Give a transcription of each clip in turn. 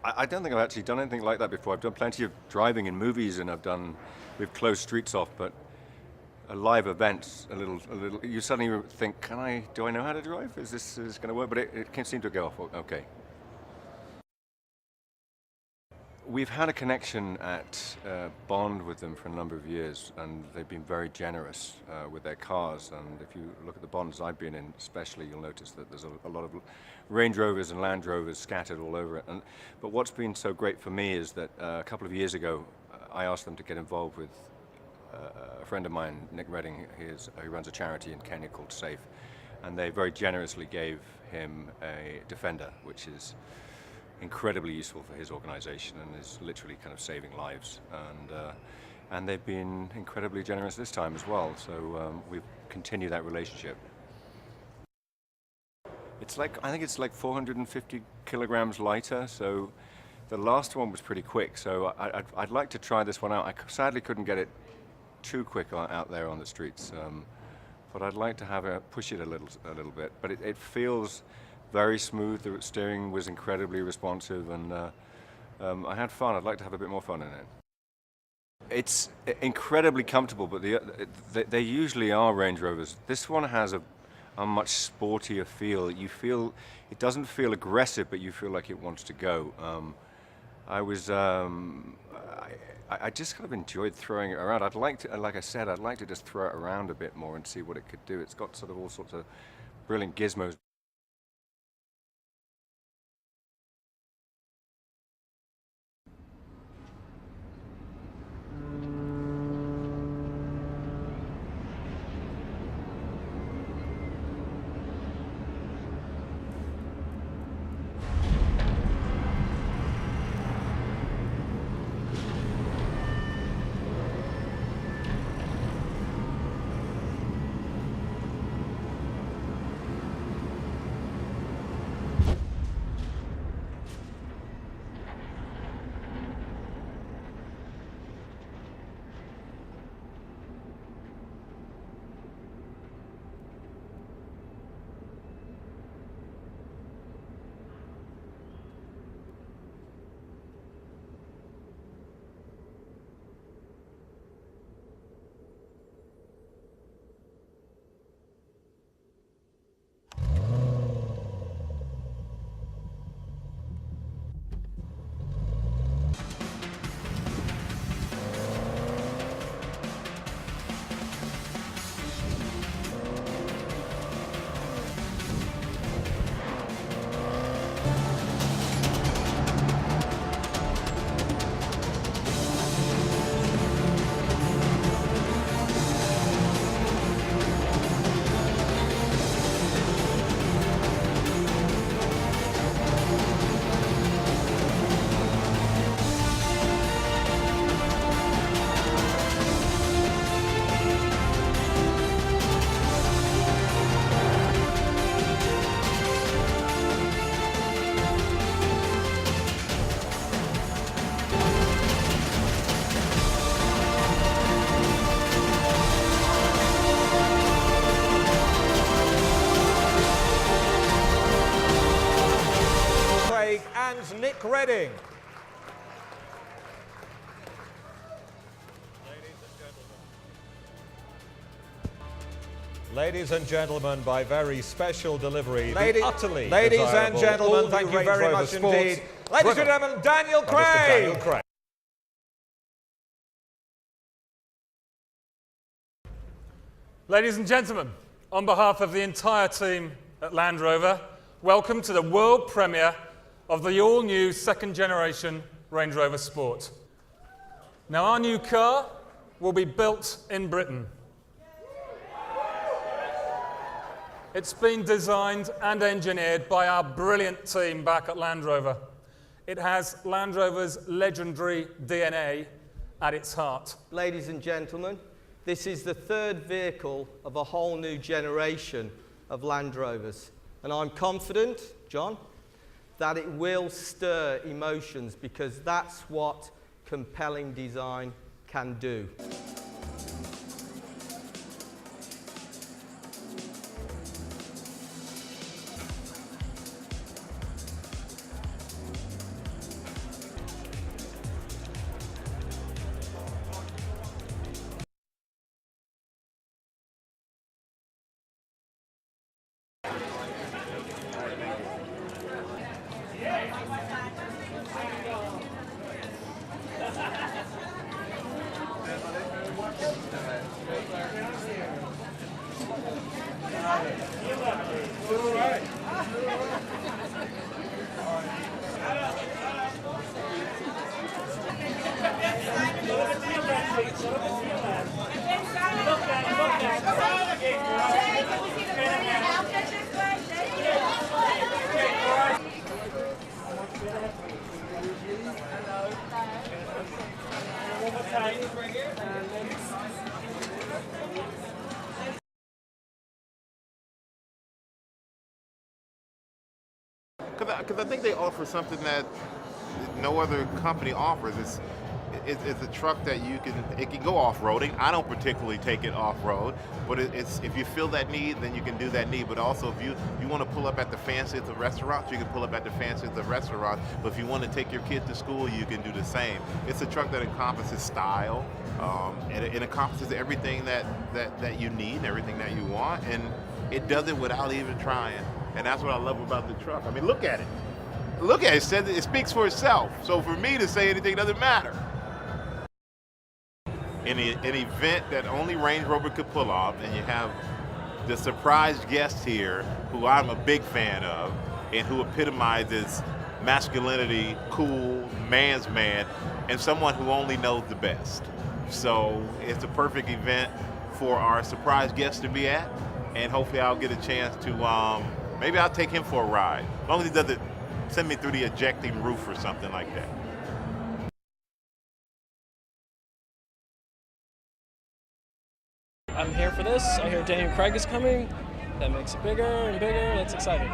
I don't think I've actually done anything like that before. I've done plenty of driving in movies, and we've closed streets off, but a live event, you suddenly think, do I know how to drive? Is this going to work? But it can seem to go off okay. We've had a connection at Bond with them for a number of years, and they've been very generous with their cars. And if you look at the Bonds I've been in, especially, you'll notice that there's a lot of Range Rovers and Land Rovers scattered all over it. But what's been so great for me is that a couple of years ago, I asked them to get involved with a friend of mine, Nick Redding. He runs a charity in Kenya called SAFE, and they very generously gave him a Defender, which is incredibly useful for his organization and is literally kind of saving lives. And they've been incredibly generous this time as well. So we've continued that relationship. I think it's like 450 kilograms lighter. So the last one was pretty quick. So I'd like to try this one out. I sadly couldn't get it too quick out there on the streets, but I'd like to push it a little bit. But it feels very smooth. The steering was incredibly responsive, and I had fun. I'd like to have a bit more fun in it. It's incredibly comfortable, but they usually are Range Rovers. This one has a much sportier feel. It doesn't feel aggressive, but you feel like it wants to go. I just kind of enjoyed throwing it around. Like I said, I'd like to just throw it around a bit more and see what it could do. It's got sort of all sorts of brilliant gizmos. And Nick Redding. Ladies and gentlemen, by very special delivery, ladies and gentlemen, thank you very much indeed. Ladies and gentlemen, Daniel Craig. Ladies and gentlemen, on behalf of the entire team at Land Rover, welcome to the world premiere of the all-new second-generation Range Rover Sport. Now, our new car will be built in Britain. It's been designed and engineered by our brilliant team back at Land Rover. It has Land Rover's legendary DNA at its heart. Ladies and gentlemen, this is the third vehicle of a whole new generation of Land Rovers. And I'm confident, John, that it will stir emotions, because that's what compelling design can do. Because I think they offer something that no other company offers. It's a truck that it can go off-roading. I don't particularly take it off-road, but it's if you feel that need, then you can do that need. But also, if you want to pull up at the fanciest of restaurants, you can pull up at the fanciest of restaurants. But if you want to take your kid to school, you can do the same. It's a truck that encompasses style, and it encompasses everything that you need and everything that you want, and it does it without even trying. And that's what I love about the truck. I mean, look at it. Look at it. It speaks for itself. So for me to say anything doesn't matter. In an event that only Range Rover could pull off, and you have the surprise guest here, who I'm a big fan of, and who epitomizes masculinity, cool, man's man, and someone who only knows the best. So it's a perfect event for our surprise guest to be at, and hopefully I'll get a chance to, maybe I'll take him for a ride, as long as he doesn't send me through the ejecting roof or something like that. I'm here for this. I hear Daniel Craig is coming. That makes it bigger and bigger. That's exciting.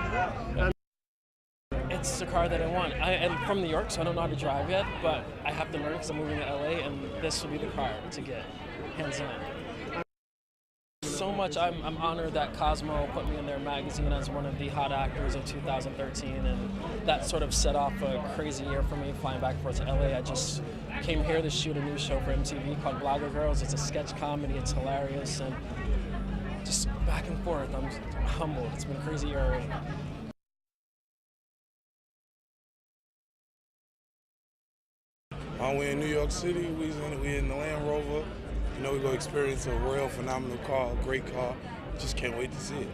It's the car that I want. I'm from New York, so I don't know how to drive yet, but I have to learn because I'm moving to LA, and this will be the car to get, hands down. So much. I'm honored that Cosmo put me in their magazine as one of the hot actors of 2013, and that sort of set off a crazy year for me flying back and forth to LA. I just came here to shoot a new show for MTV called Blogger Girls. It's a sketch comedy. It's hilarious, and just back and forth. I'm humbled. It's been a crazy year already. We're in New York City. We're in the Land Rover. You know, we're going to experience a real phenomenal car, a great car. Just can't wait to see it.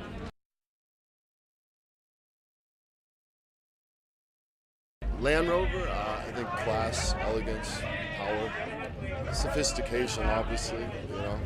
Land Rover, I think class, elegance, power, sophistication, obviously, you know.